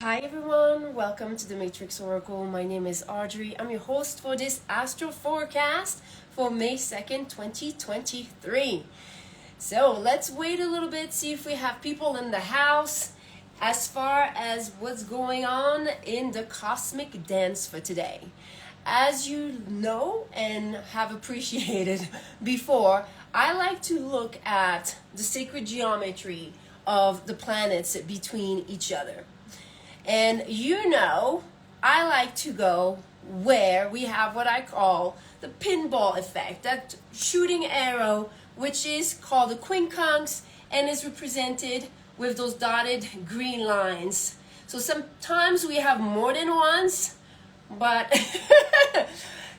Hi everyone, welcome to the Matrix Oracle. My name is Audrey. I'm your host for this Astro Forecast for May 2nd, 2023. So let's wait a little bit, see if we have people in the house as far as what's going on in the cosmic dance for today. As you know and have appreciated before, I like to look at the sacred geometry of the planets between each other. And I like to go where we have what I call the pinball effect, that shooting arrow, which is called the quincunx and is represented with those dotted green lines. So sometimes we have more than ones, but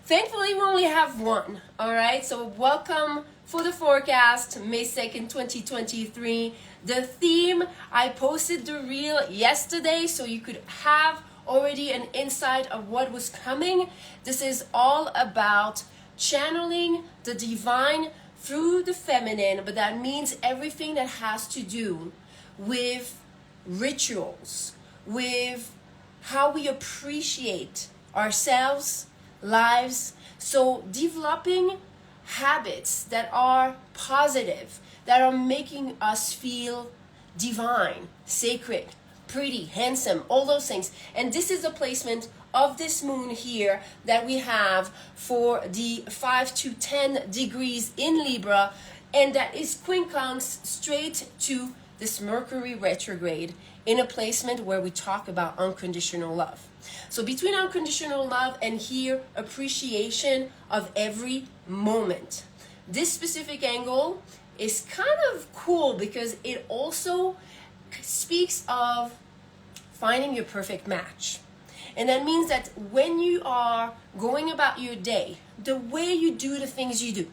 thankfully we only have one. All right, so welcome for the forecast, May 2nd, 2023. The theme, I posted the reel yesterday so you could have already an insight of what was coming. This is all about channeling the divine through the feminine, but that means everything that has to do with rituals, with how we appreciate ourselves, lives. So developing habits that are positive, that are making us feel divine, sacred, pretty, handsome, all those things. And this is the placement of this moon here that we have for the 5 to 10 degrees in Libra, and that is quincunx straight to this Mercury retrograde in a placement where we talk about unconditional love. So between unconditional love and here appreciation of every moment. This specific angle is kind of cool because it also speaks of finding your perfect match. And that means that when you are going about your day, the way you do the things you do,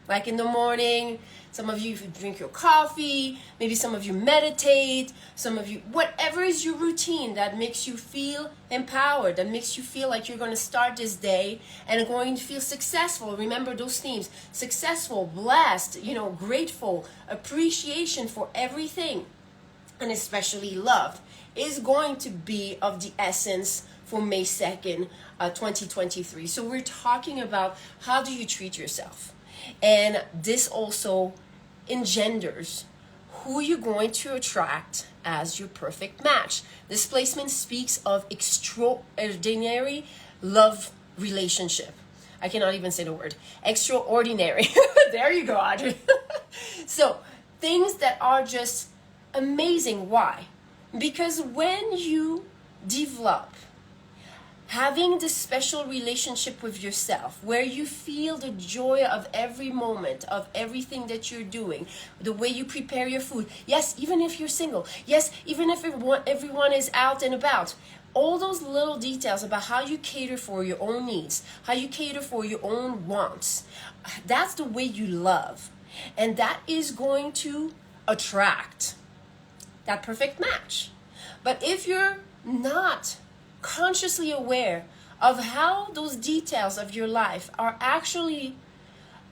like in the morning, some of you drink your coffee, maybe some of you meditate, some of you, whatever is your routine that makes you feel empowered, that makes you feel like you're going to start this day and are going to feel successful. Remember those themes: successful, blessed, grateful, appreciation for everything, and especially love is going to be of the essence for May 2nd, 2023. So we're talking about how do you treat yourself? And this also engenders who you're going to attract as your perfect match. This placement speaks of extraordinary love relationship. I cannot even say the word. Extraordinary. There you go, Audrey. So things that are just amazing. Why? Because when you develop having this special relationship with yourself, where you feel the joy of every moment, of everything that you're doing, the way you prepare your food. Yes, even if you're single. Yes, even if everyone is out and about. All those little details about how you cater for your own needs, how you cater for your own wants. That's the way you love. And that is going to attract that perfect match. But if you're not consciously aware of how those details of your life are actually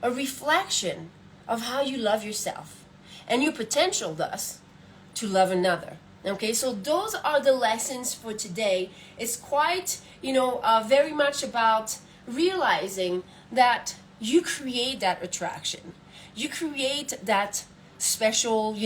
a reflection of how you love yourself and your potential thus to love another. Okay, so those are the lessons for today. It's quite, very much about realizing that you create that attraction. You create that special,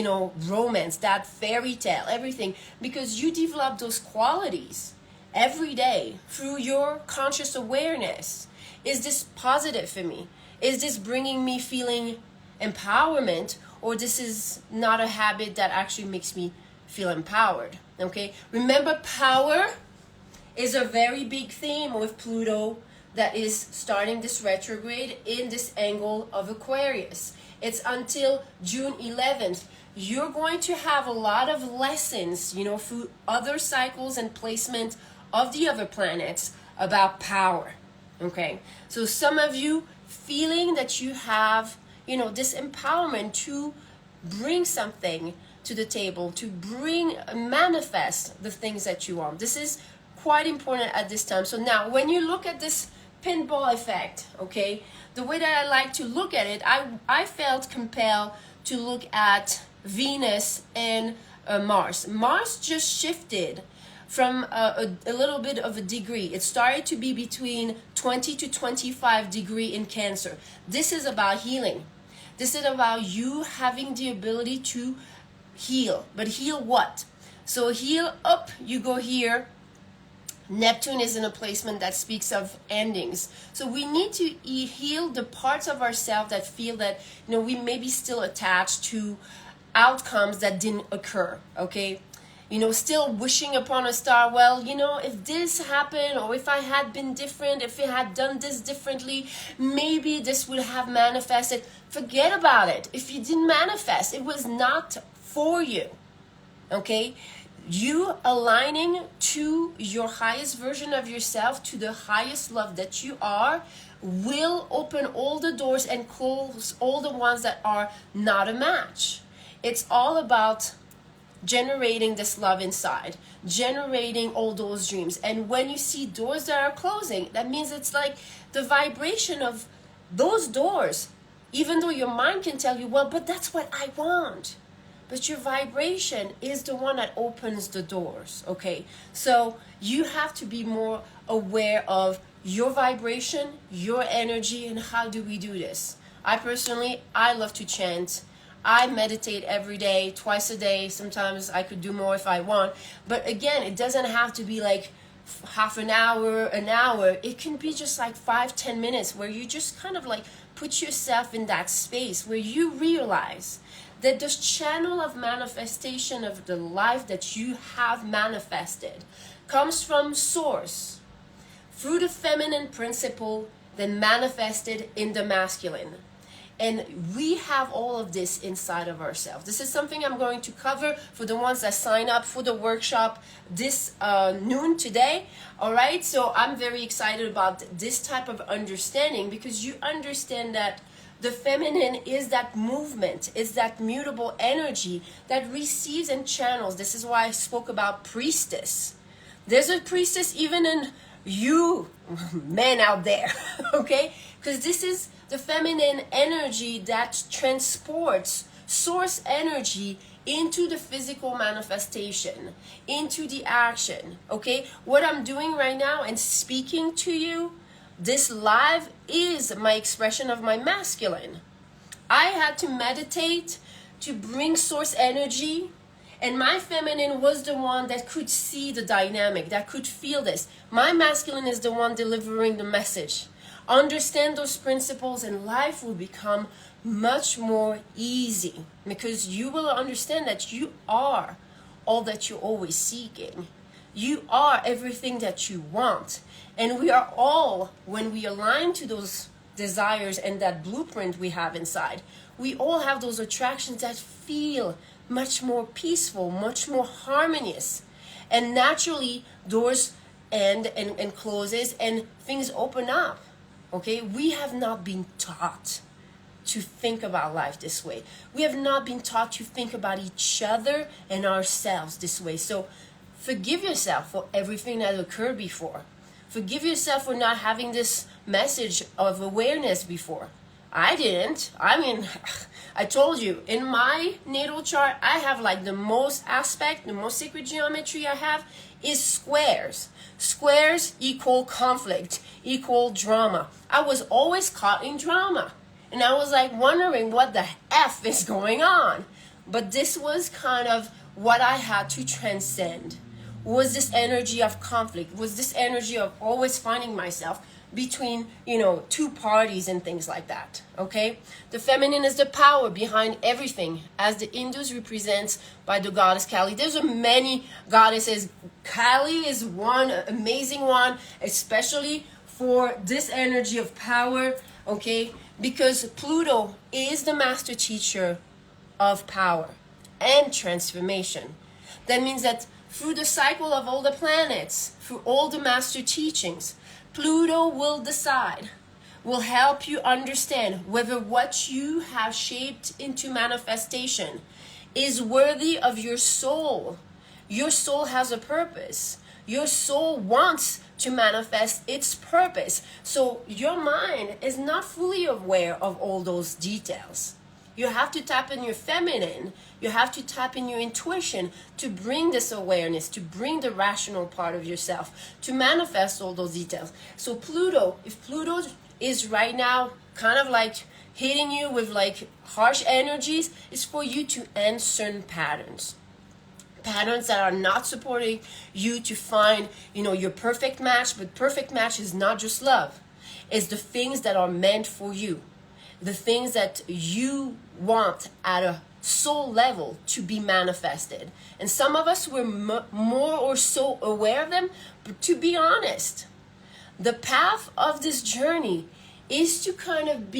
romance, that fairy tale, everything, because you develop those qualities every day through your conscious awareness. Is this positive for me? Is this bringing me feeling empowerment, or this is not a habit that actually makes me feel empowered? Okay, remember, power is a very big theme with Pluto that is starting this retrograde in this angle of Aquarius. It's until June 11th. You're going to have a lot of lessons, through other cycles and placement of the other planets about power. Okay, so some of you feeling that you have, this empowerment to bring something to the table, to manifest the things that you want. This is quite important at this time. So now when you look at this pinball effect, okay, the way that I like to look at it, I felt compelled to look at Venus and Mars. Mars just shifted from a little bit of a degree. It started to be between 20 to 25 degree in Cancer. This is about healing. This is about you having the ability to heal. But heal what? So heal up, you go here. Neptune is in a placement that speaks of endings. So we need to heal the parts of ourselves that feel that, we may be still attached to outcomes that didn't occur, okay? Still wishing upon a star, well, if this happened, or if I had been different, if I had done this differently, maybe this would have manifested. Forget about it. If you didn't manifest, it was not for you, okay? You aligning to your highest version of yourself, to the highest love that you are, will open all the doors and close all the ones that are not a match. It's all about generating this love inside, generating all those dreams. And when you see doors that are closing, that means it's like the vibration of those doors, even though your mind can tell you, well, but that's what I want. But your vibration is the one that opens the doors, okay? So you have to be more aware of your vibration, your energy, and how do we do this? I love to chant. I meditate every day, twice a day. Sometimes I could do more if I want. But again, it doesn't have to be like half an hour, an hour. It can be just like 5-10 minutes where you just kind of like put yourself in that space where you realize that this channel of manifestation of the life that you have manifested comes from source, through the feminine principle, then manifested in the masculine. And we have all of this inside of ourselves. This is something I'm going to cover for the ones that sign up for the workshop this noon today. All right, so I'm very excited about this type of understanding, because you understand that the feminine is that movement, is that mutable energy that receives and channels. This is why I spoke about priestess. There's a priestess even in you men out there, okay? Because this is the feminine energy that transports source energy into the physical manifestation, into the action, okay? What I'm doing right now and speaking to you, this live is my expression of my masculine. I had to meditate to bring source energy, and my feminine was the one that could see the dynamic, that could feel this. My masculine is the one delivering the message. Understand those principles and life will become much more easy, because you will understand that you are all that you're always seeking. You are everything that you want. And we are all, when we align to those desires and that blueprint we have inside, we all have those attractions that feel much more peaceful, much more harmonious. And naturally, doors end and closes and things open up. Okay? We have not been taught to think about life this way. We have not been taught to think about each other and ourselves this way. So forgive yourself for everything that occurred before. Forgive yourself for not having this message of awareness before. I didn't. I mean, I told you, in my natal chart, I have like the most sacred geometry I have is squares. Squares equal conflict, equal drama. I was always caught in drama. And I was like wondering what the F is going on. But this was kind of what I had to transcend. Was this energy of conflict? Was this energy of always finding myself between, two parties and things like that, okay? The feminine is the power behind everything, as the Hindus represents by the goddess Kali. There's many goddesses. Kali is one amazing one, especially for this energy of power, okay? Because Pluto is the master teacher of power and transformation. That means that through the cycle of all the planets, through all the master teachings, Pluto will decide, will help you understand whether what you have shaped into manifestation is worthy of your soul. Your soul has a purpose. Your soul wants to manifest its purpose. So your mind is not fully aware of all those details. You have to tap in your feminine. You have to tap in your intuition to bring this awareness, to bring the rational part of yourself, to manifest all those details. So Pluto, if Pluto is right now kind of like hitting you with like harsh energies, it's for you to end certain patterns that are not supporting you to find, your perfect match. But perfect match is not just love. It's the things that are meant for you, the things that you want at a soul level to be manifested. And some of us, we're more or so aware of them. But to be honest, the path of this journey is to kind of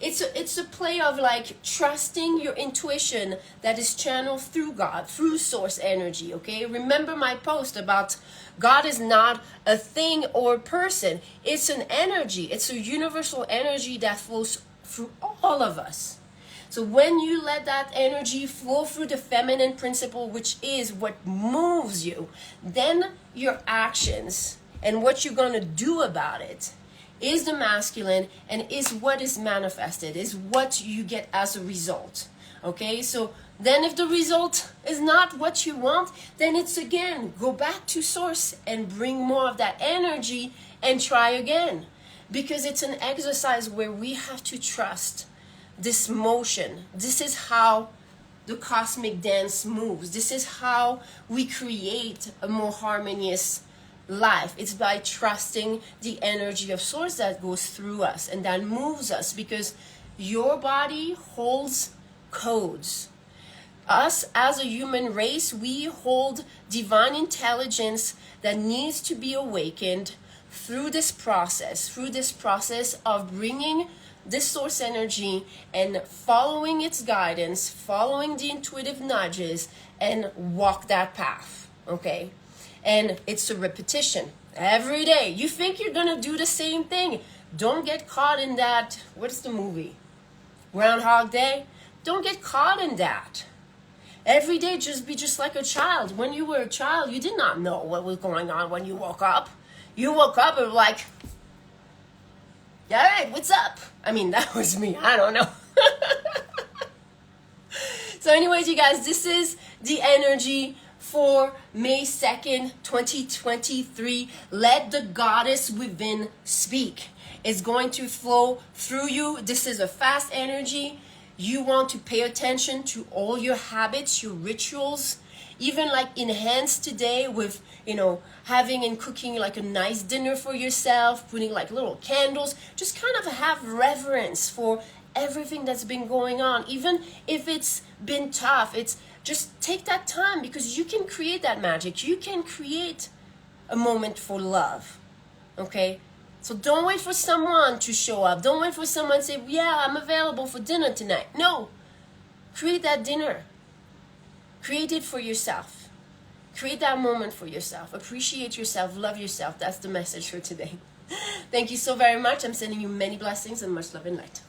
it's a play of like trusting your intuition that is channeled through God, through source energy, okay? Remember my post about God is not a thing or a person. It's an energy. It's a universal energy that flows through all of us. So when you let that energy flow through the feminine principle, which is what moves you, then your actions and what you're going to do about it is the masculine, and is what is manifested, is what you get as a result. Okay, so then if the result is not what you want, then it's again, go back to source and bring more of that energy and try again. Because it's an exercise where we have to trust this motion. This is how the cosmic dance moves. This is how we create a more harmonious life. It's by trusting the energy of source that goes through us and that moves us, because your body holds codes. Us as a human race, we hold divine intelligence that needs to be awakened through this process of bringing this source energy and following its guidance, following the intuitive nudges, and walk that path, okay? And it's a repetition every day. You think you're gonna do the same thing. Don't get caught in that, what's the movie? Groundhog Day? Don't get caught in that. Every day just be just like a child. When you were a child, you did not know what was going on when you woke up. You woke up and were like, all right, what's up? I mean, that was me. I don't know. So anyways, you guys, this is the energy for May 2nd, 2023. Let the goddess within speak. It's going to flow through you. This is a fast energy. You want to pay attention to all your habits, your rituals, even like enhance today with, having and cooking like a nice dinner for yourself, putting like little candles. Just kind of have reverence for everything that's been going on. Even if it's been tough, it's just take that time, because you can create that magic. You can create a moment for love, okay? So don't wait for someone to show up. Don't wait for someone to say, yeah, I'm available for dinner tonight. No, create that dinner. Create it for yourself. Create that moment for yourself. Appreciate yourself. Love yourself. That's the message for today. Thank you so very much. I'm sending you many blessings and much love and light.